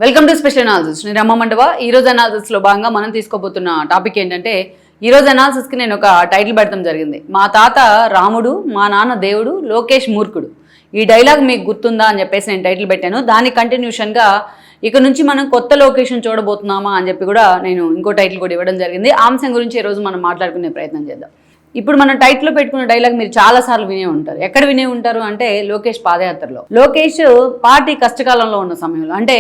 Welcome to special analysis. నేను రమ్మ మండవ. ఈరోజు అనాలిసిస్లో భాగంగా మనం తీసుకోబోతున్న టాపిక్ ఏంటంటే, ఈరోజు అనాలిసిస్కి నేను ఒక టైటిల్ పెడతాం జరిగింది. మా తాత రాముడు, మా నాన్న దేవుడు, లోకేష్ మూర్ఖుడు. ఈ డైలాగ్ మీకు గుర్తుందా అని చెప్పేసి నేను టైటిల్ పెట్టాను. దాని కంటిన్యూషన్గా ఇక నుంచి మనం కొత్త లొకేషన్ చూడబోతున్నామా అని చెప్పి కూడా నేను ఇంకో టైటిల్ కూడా ఇవ్వడం జరిగింది. ఆ అంశం గురించి ఈరోజు మనం మాట్లాడుకునే ప్రయత్నం చేద్దాం. ఇప్పుడు మనం టైటిల్లో పెట్టుకున్న డైలాగ్ మీరు చాలాసార్లు వినే ఉంటారు. ఎక్కడ వినే ఉంటారు అంటే లోకేష్ పాదయాత్రలో. లోకేష్ పార్టీ కష్టకాలంలో ఉన్న సమయంలో, అంటే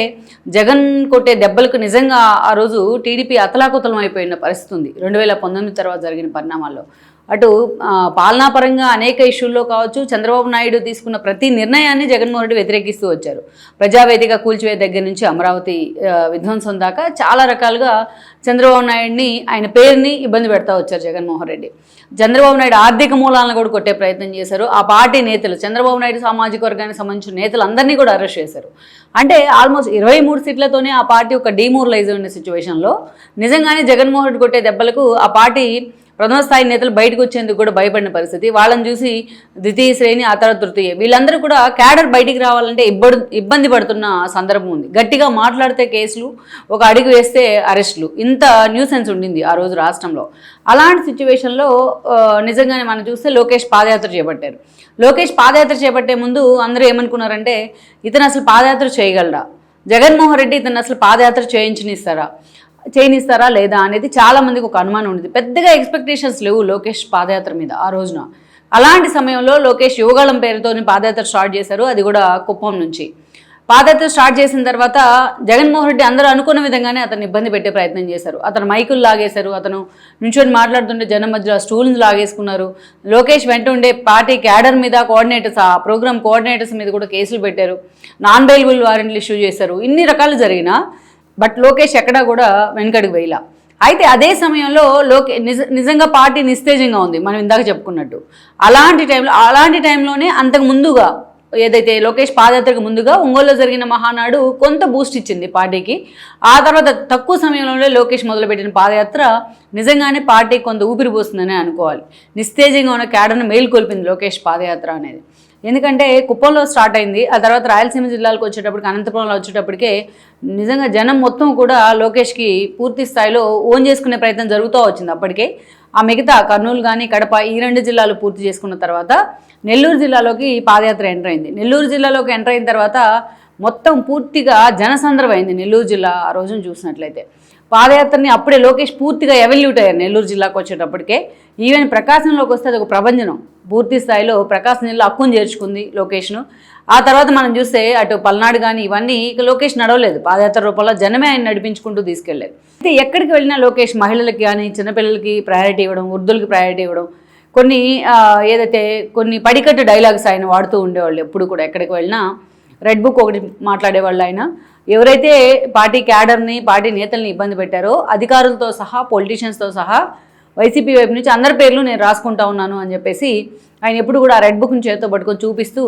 జగన్ కొట్టే దెబ్బలకు నిజంగా ఆ రోజు టీడీపీ అతలాకుతలం అయిపోయిన పరిస్థితి ఉంది 2019 తర్వాత జరిగిన పరిణామాల్లో. అటు పాలనాపరంగా అనేక ఇష్యూల్లో కావచ్చు, చంద్రబాబు నాయుడు తీసుకున్న ప్రతి నిర్ణయాన్ని జగన్మోహన్ రెడ్డి వ్యతిరేకిస్తూ వచ్చారు. ప్రజావేదిక కూల్చివే దగ్గర నుంచి అమరావతి విధ్వంసం దాకా చాలా రకాలుగా చంద్రబాబు నాయుడిని, ఆయన పేరుని ఇబ్బంది పెడతా వచ్చారు జగన్మోహన్ రెడ్డి. చంద్రబాబు నాయుడు ఆర్థిక మూలాలను కూడా కొట్టే ప్రయత్నం చేశారు. ఆ పార్టీ నేతలు, చంద్రబాబు నాయుడు సామాజిక వర్గానికి సంబంధించిన నేతలందరినీ కూడా అరెస్ట్ చేశారు. అంటే ఆల్మోస్ట్ 23 సీట్లతోనే ఆ పార్టీ ఒక డీమోరలైజ్ అయిన సిచ్యువేషన్లో నిజంగానే జగన్మోహన్ రెడ్డి కొట్టే దెబ్బలకు ఆ పార్టీ ప్రథమ స్థాయి నేతలు బయటకు వచ్చేందుకు కూడా భయపడిన పరిస్థితి. వాళ్ళని చూసి ద్వితీయ శ్రేణి, ఆ తర్వాత తృతీయ, వీళ్ళందరూ కూడా క్యాడర్ బయటికి రావాలంటే ఇబ్బంది పడుతున్న సందర్భం ఉంది. గట్టిగా మాట్లాడితే కేసులు, ఒక అడుగు వేస్తే అరెస్టులు, ఇంత న్యూసెన్స్ ఉండింది ఆ రోజు రాష్ట్రంలో. అలాంటి సిచ్యువేషన్లో నిజంగానే మనం చూస్తే లోకేష్ పాదయాత్ర చేపట్టారు. లోకేష్ పాదయాత్ర చేపట్టే ముందు అందరూ ఏమనుకున్నారంటే, ఇతను అసలు పాదయాత్ర చేయగలడా, జగన్మోహన్ రెడ్డి ఇతను అసలు పాదయాత్ర చేయనిస్తారా లేదా అనేది చాలామందికి ఒక అనుమానం ఉండేది. పెద్దగా ఎక్స్పెక్టేషన్స్ లేవు లోకేష్ పాదయాత్ర మీద ఆ రోజున. అలాంటి సమయంలో లోకేష్ యువగళం పేరుతో పాదయాత్ర స్టార్ట్ చేశారు. అది కూడా కుప్పం నుంచి. పాదయాత్ర స్టార్ట్ చేసిన తర్వాత జగన్మోహన్ రెడ్డి అందరూ అనుకున్న విధంగానే అతను ఇబ్బంది పెట్టే ప్రయత్నం చేశారు. అతను మైకులు లాగేశారు, అతను నుంచొని మాట్లాడుతుంటే జనం మధ్యలో స్టూల్ని లాగేసుకున్నారు. లోకేష్ వెంట ఉండే పార్టీ క్యాడర్ మీద, కోఆర్డినేటర్స్, ఆ ప్రోగ్రామ్ కోఆర్డినేటర్స్ మీద కూడా కేసులు పెట్టారు. నాన్ బెయిలబుల్ వారెంట్లు ఇష్యూ చేశారు. ఇన్ని రకాలు జరిగినా బట్ లోకేష్ ఎక్కడా కూడా వెనకడుగు వేయలా. అయితే అదే సమయంలో నిజంగా పార్టీ నిస్తేజంగా ఉంది, మనం ఇందాక చెప్పుకున్నట్టు. అలాంటి టైంలోనే అంతకు ముందుగా ఏదైతే లోకేష్ పాదయాత్రకు ముందుగా ఒంగోలులో జరిగిన మహానాడు కొంత బూస్ట్ ఇచ్చింది పార్టీకి. ఆ తర్వాత తక్కువ సమయంలోనే లోకేష్ మొదలుపెట్టిన పాదయాత్ర నిజంగానే పార్టీకి కొంత ఊపిరి పోస్తుందని అనుకోవాలి. నిస్తేజంగా ఉన్న క్యాడర్ను మేలుకొల్పింది లోకేష్ పాదయాత్ర అనేది. ఎందుకంటే కుప్పంలో స్టార్ట్ అయింది, ఆ తర్వాత రాయలసీమ జిల్లాలకు వచ్చేటప్పటికి, అనంతపురంలో వచ్చేటప్పటికే నిజంగా జనం మొత్తం కూడా లోకేష్కి పూర్తి స్థాయిలో ఓన్ చేసుకునే ప్రయత్నం జరుగుతూ వచ్చింది. అప్పటికే ఆ మిగతా కర్నూలు కానీ, కడప, ఈ 2 జిల్లాలు పూర్తి చేసుకున్న తర్వాత నెల్లూరు జిల్లాలోకి పాదయాత్ర ఎంటర్ అయింది. నెల్లూరు జిల్లాలోకి ఎంటర్ అయిన తర్వాత మొత్తం పూర్తిగా జనసంద్రమైంది నెల్లూరు జిల్లా. ఆ రోజున చూసినట్లయితే పాదయాత్రని అప్పుడే లోకేష్ పూర్తిగా ఎవల్యూట్ అయ్యారు నెల్లూరు జిల్లాకు వచ్చేటప్పటికే. ఈవెన్ ప్రకాశంలోకి వస్తే అది ఒక ప్రభంజనం. పూర్తి స్థాయిలో ప్రకాశం జిల్లా హక్కును చేర్చుకుంది లోకేష్ను. ఆ తర్వాత మనం చూస్తే అటు పల్నాడు కానీ ఇవన్నీ ఇక లోకేష్ నడవలేదు. పాదయాత్ర రూపంలో జనమే ఆయన నడిపించుకుంటూ తీసుకెళ్లేదు. అయితే ఎక్కడికి వెళ్ళినా లోకేష్ మహిళలకి కానీ, చిన్నపిల్లలకి ప్రయారిటీ ఇవ్వడం, వృద్ధులకి ప్రయారిటీ ఇవ్వడం, కొన్ని పడికట్టు డైలాగ్స్ ఆయన వాడుతూ ఉండేవాళ్ళు. ఎప్పుడు కూడా ఎక్కడికి వెళ్ళినా రెడ్ బుక్ ఒకటి మాట్లాడేవాళ్ళు ఆయన. ఎవరైతే పార్టీ క్యాడర్ని, పార్టీ నేతల్ని ఇబ్బంది పెట్టారో అధికారులతో సహా, పొలిటీషియన్స్తో సహా వైసీపీ వైపు నుంచి అందరి పేర్లు నేను రాసుకుంటా ఉన్నాను అని చెప్పేసి ఆయన ఎప్పుడు కూడా రెడ్ బుక్ని చేతితో పట్టుకొని చూపిస్తూ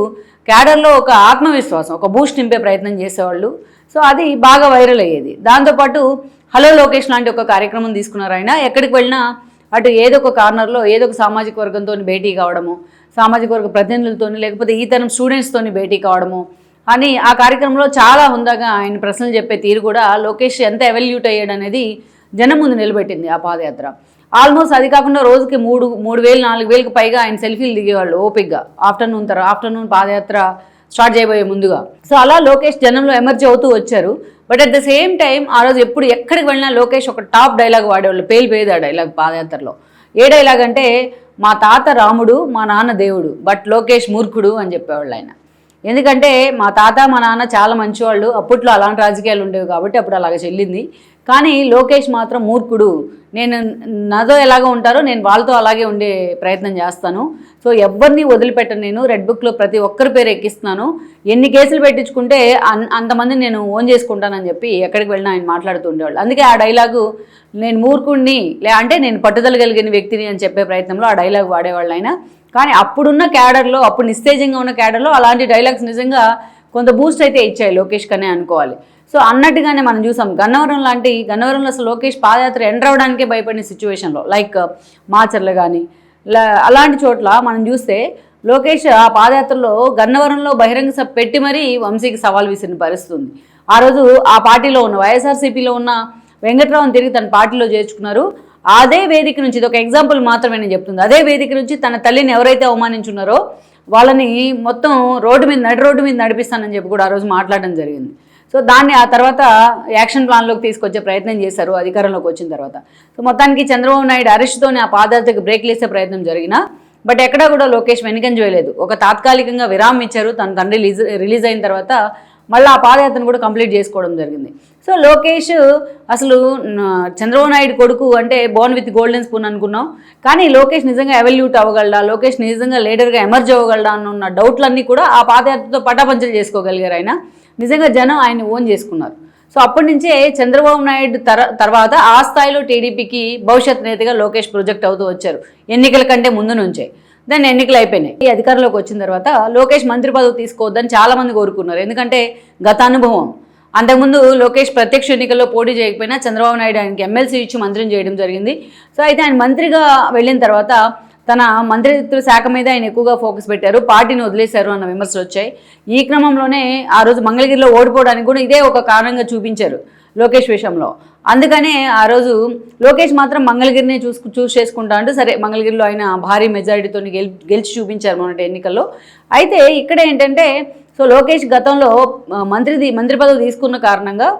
క్యాడర్లో ఒక ఆత్మవిశ్వాసం, ఒక బూస్ట్ నింపే ప్రయత్నం చేసేవాళ్ళు. సో అది బాగా వైరల్ అయ్యేది. దాంతోపాటు హలో లోకేష్ లాంటి ఒక కార్యక్రమం తీసుకున్నారు ఆయన. ఎక్కడికి వెళ్ళినా అటు ఏదో ఒక కార్నర్లో ఏదో ఒక సామాజిక వర్గంతో భేటీ కావడము, సామాజిక వర్గ ప్రతినిధులతో, లేకపోతే ఈ తరం స్టూడెంట్స్తో భేటీ కావడము అని ఆ కార్యక్రమంలో చాలా హుందాగా ఆయన ప్రశ్నలు చెప్పే తీరు కూడా లోకేష్ ఎంత ఎవల్యూట్ అయ్యాడు అనేది జనం ముందు నిలబెట్టింది ఆ పాదయాత్ర. ఆల్మోస్ట్ అది కాకుండా రోజుకి 3,000 4,000కి పైగా ఆయన సెల్ఫీలు దిగేవాళ్ళు ఓపిక్గా ఆఫ్టర్నూన్ పాదయాత్ర స్టార్ట్ చేయబోయే ముందుగా. సో అలా లోకేష్ జనంలో ఎమర్జీ అవుతూ వచ్చారు. But at the same time ఆ రోజు ఎక్కడికి వెళ్ళినా లోకేష్ ఒక టాప్ డైలాగ్ వాడేవాళ్ళు. పేలిపోయేది ఆ డైలాగ్ పాదయాత్రలో. ఏ డైలాగ్ అంటే, మా తాత రాముడు, మా నాన్న దేవుడు, బట్ లోకేష్ మూర్ఖుడు అని చెప్పేవాళ్ళు ఆయన. ఎందుకంటే మా తాత మా నాన్న చాలా మంచివాళ్ళు, అప్పట్లో అలాంటి రాజకీయాలు ఉండేవి కాబట్టి అప్పుడు అలాగ చెల్లింది. కానీ లోకేష్ మాత్రం మూర్ఖుడు, నేను నాతో ఎలాగో ఉంటారో నేను వాళ్ళతో అలాగే ఉండే ప్రయత్నం చేస్తాను. సో ఎవరిని వదిలిపెట్టను, నేను రెడ్ బుక్లో ప్రతి ఒక్కరి పేరు ఎక్కిస్తున్నాను, ఎన్ని కేసులు పెట్టించుకుంటే అంతమంది నేను ఓన్ చేసుకుంటానని చెప్పి ఎక్కడికి వెళ్ళినా ఆయన మాట్లాడుతూ ఉండేవాళ్ళు. అందుకే ఆ డైలాగు, నేను మూర్ఖుడిని అంటే నేను పట్టుదల కలిగిన వ్యక్తిని అని చెప్పే ప్రయత్నంలో ఆ డైలాగ్ వాడేవాళ్ళు ఆయన. కానీ అప్పుడున్న క్యాడర్లో, అప్పుడు నిస్తేజంగా ఉన్న క్యాడర్లో అలాంటి డైలాగ్స్ నిజంగా కొంత బూస్ట్ అయితే ఇచ్చాయి లోకేష్ కనే అనుకోవాలి. సో అన్నట్టుగానే మనం చూసాం గన్నవరంలో అసలు లోకేష్ పాదయాత్ర ఎంటర్ అవ్వడానికే భయపడిన సిచ్యువేషన్లో, లైక్ మాచర్ల కానీ అలాంటి చోట్ల మనం చూస్తే లోకేష్ ఆ పాదయాత్రలో గన్నవరంలో బహిరంగ సభ పెట్టి మరీ వంశీకి సవాల్ విసిరిన పరిస్థితి ఉంది. ఆ రోజు ఆ పార్టీలో ఉన్న వైఎస్ఆర్సీపీలో ఉన్న వెంకట్రావుని తిరిగి తన పార్టీలో చేర్చుకున్నారు. అదే వేదిక నుంచి, ఇది ఒక ఎగ్జాంపుల్ మాత్రమే నేను చెప్తుంది, అదే వేదిక నుంచి తన తల్లిని ఎవరైతే అవమానించున్నారో వాళ్ళని మొత్తం నడి రోడ్డు మీద నడిపిస్తానని చెప్పి కూడా ఆ రోజు మాట్లాడడం జరిగింది. సో దాన్ని ఆ తర్వాత యాక్షన్ ప్లాన్లోకి తీసుకొచ్చే ప్రయత్నం చేశారు అధికారంలోకి వచ్చిన తర్వాత. సో మొత్తానికి చంద్రబాబు నాయుడు అరెస్ట్తోనే ఆ పాదయాత్రకు బ్రేక్లు వేసే ప్రయత్నం జరిగినా బట్ ఎక్కడా కూడా లోకేష్ వెనుకంజ వేయలేదు. ఒక తాత్కాలికంగా విరామం ఇచ్చారు. తన తండ్రి రిలీజ్ అయిన తర్వాత మళ్ళీ ఆ పాదయాత్రను కూడా కంప్లీట్ చేసుకోవడం జరిగింది. సో లోకేష్ అసలు చంద్రబాబు నాయుడు కొడుకు అంటే బోర్న్ విత్ గోల్డెన్ స్పూన్ అనుకున్నాం, కానీ లోకేష్ నిజంగా ఎవల్యూట్ అవ్వగలడా, లోకేష్ నిజంగా లీడర్గా ఎమర్జ్ అవ్వగలడా అన్న డౌట్లన్నీ కూడా ఆ పాదయాత్రతో పటాపంచలు చేసుకోగలిగారు. ఆయన నిజంగా జనం ఆయన్ని ఓన్ చేసుకున్నారు. సో అప్పటి నుంచే చంద్రబాబు నాయుడు తర్వాత ఆ స్థాయిలో టీడీపీకి భవిష్యత్ నేతగా లోకేష్ ప్రొజెక్ట్ అవుతూ వచ్చారు, ఎన్నికల కంటే ముందు నుంచే. దాన్ని ఎన్నికలు అయిపోయినాయి. ఈ అధికారంలోకి వచ్చిన తర్వాత లోకేష్ మంత్రి పదవి తీసుకోవద్దని చాలామంది కోరుకున్నారు. ఎందుకంటే గత అనుభవం, అంతకుముందు లోకేష్ ప్రత్యక్ష ఎన్నికల్లో పోటీ చేయకపోయినా చంద్రబాబు నాయుడు ఆయనకి ఎమ్మెల్సీ ఇచ్చి మంత్రిని చేయడం జరిగింది. సో అయితే ఆయన మంత్రిగా వెళ్ళిన తర్వాత తన మంత్రిత్వ శాఖ మీద ఆయన ఎక్కువగా ఫోకస్ పెట్టారు, పార్టీని వదిలేశారు అన్న విమర్శలు వచ్చాయి. ఈ క్రమంలోనే ఆ రోజు మంగళగిరిలో ఓడిపోవడానికి కూడా ఇదే ఒక కారణంగా చూపించారు లోకేష్ విషయంలో. అందుకనే ఆ రోజు లోకేష్ మాత్రం మంగళగిరిని చూస్ చేసుకుంటా అంటూ సరే మంగళగిరిలో ఆయన భారీ మెజారిటీతో గెలిచి చూపించారు మొన్నటి ఎన్నికల్లో. అయితే ఇక్కడ ఏంటంటే సో లోకేష్ గతంలో మంత్రి పదవి తీసుకున్న కారణంగా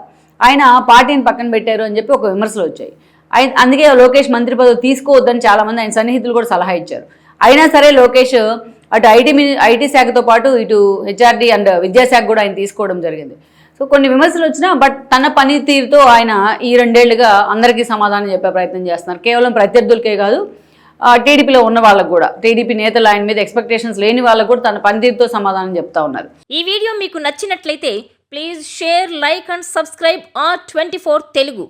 ఆయన పార్టీని పక్కన పెట్టారు అని చెప్పి ఒక విమర్శలు వచ్చాయి. అందుకే లోకేష్ మంత్రి పదవి తీసుకోవద్దని చాలామంది ఆయన సన్నిహితులు కూడా సలహా ఇచ్చారు. అయినా సరే లోకేష్ అటు ఐటీ శాఖతో పాటు ఇటు హెచ్ఆర్డీ అండ్ విద్యాశాఖ కూడా ఆయన తీసుకోవడం జరిగింది. సో కొన్ని విమర్శలు వచ్చినా బట్ తన పనితీరుతో ఆయన ఈ 2 ఏళ్లుగా అందరికీ సమాధానం చెప్పే ప్రయత్నం చేస్తున్నారు. కేవలం ప్రత్యర్థులకే కాదు, టీడీపీలో ఉన్న వాళ్ళకు కూడా, టీడీపీ నేతలు ఆయన మీద ఎక్స్పెక్టేషన్స్ లేని వాళ్ళకు కూడా తన పనితీరుతో సమాధానం చెప్తా ఉన్నారు. ఈ వీడియో మీకు నచ్చినట్లయితే please share, like and subscribe R24 Telugu.